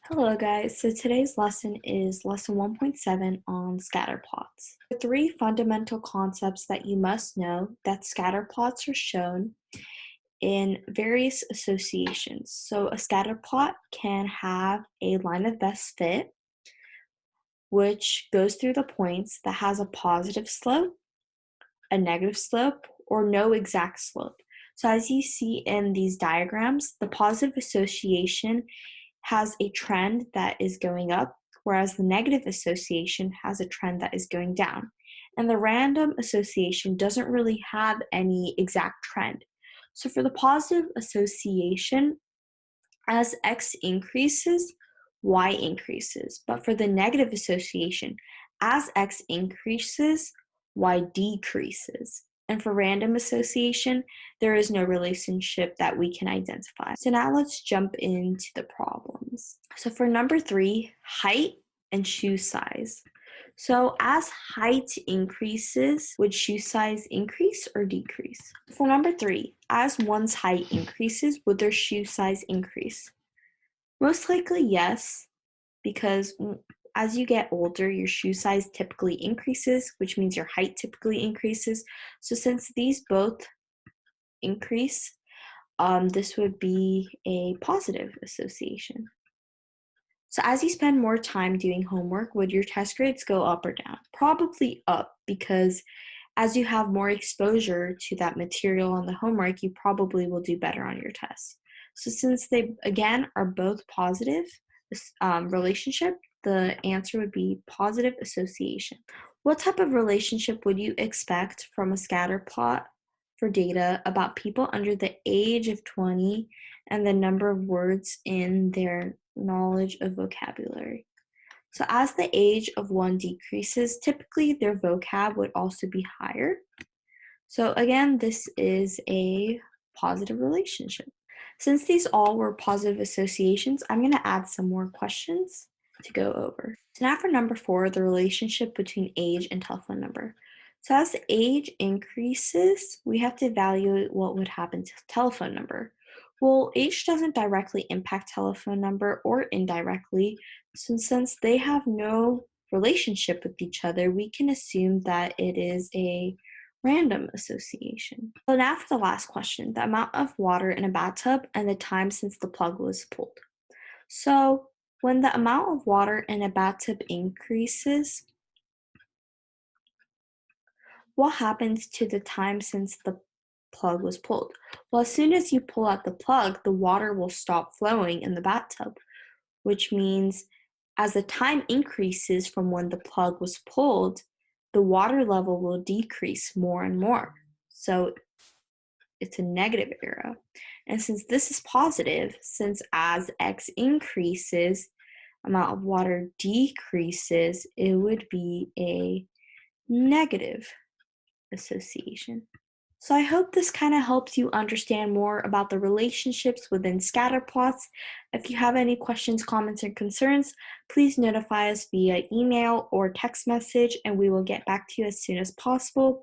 Hello guys, so today's lesson is lesson 1.7 on scatter plots. The three fundamental concepts that you must know that scatter plots are shown in various associations. So a scatter plot can have a line of best fit, which goes through the points that has a positive slope, a negative slope, or no exact slope. So as you see in these diagrams, the positive association has a trend that is going up, whereas the negative association has a trend that is going down. And the random association doesn't really have any exact trend. So for the positive association, as x increases, y increases. But for the negative association, as x increases, y decreases. And for random association, there is no relationship that we can identify. So now let's jump into the problems. So for number 3, height and shoe size. So as height increases, would shoe size increase or decrease? For number 3, as one's height increases, would their shoe size increase? Most likely yes, because as you get older, your shoe size typically increases, which means your height typically increases. So since these both increase, this would be a positive association. So as you spend more time doing homework, would your test grades go up or down? Probably up, because as you have more exposure to that material on the homework, you probably will do better on your tests. So since they, again, are both positive relationship, the answer would be positive association. What type of relationship would you expect from a scatter plot for data about people under the age of 20 and the number of words in their knowledge of vocabulary? So as the age of one decreases, typically their vocab would also be higher. So again, this is a positive relationship. Since these all were positive associations, I'm going to add some more questions to go over. So now for number 4, the relationship between age and telephone number. So as the age increases, we have to evaluate what would happen to telephone number. Well, age doesn't directly impact telephone number or indirectly, so since they have no relationship with each other, we can assume that it is a random association. So now for the last question, the amount of water in a bathtub and the time since the plug was pulled. So when the amount of water in a bathtub increases, what happens to the time since the plug was pulled? Well, as soon as you pull out the plug, the water will stop flowing in the bathtub, which means as the time increases from when the plug was pulled, the water level will decrease more and more. So it's a negative arrow. And since this is positive, since as x increases, amount of water decreases, it would be a negative association. So I hope this kind of helps you understand more about the relationships within scatter plots. If you have any questions, comments, or concerns, please notify us via email or text message, and we will get back to you as soon as possible.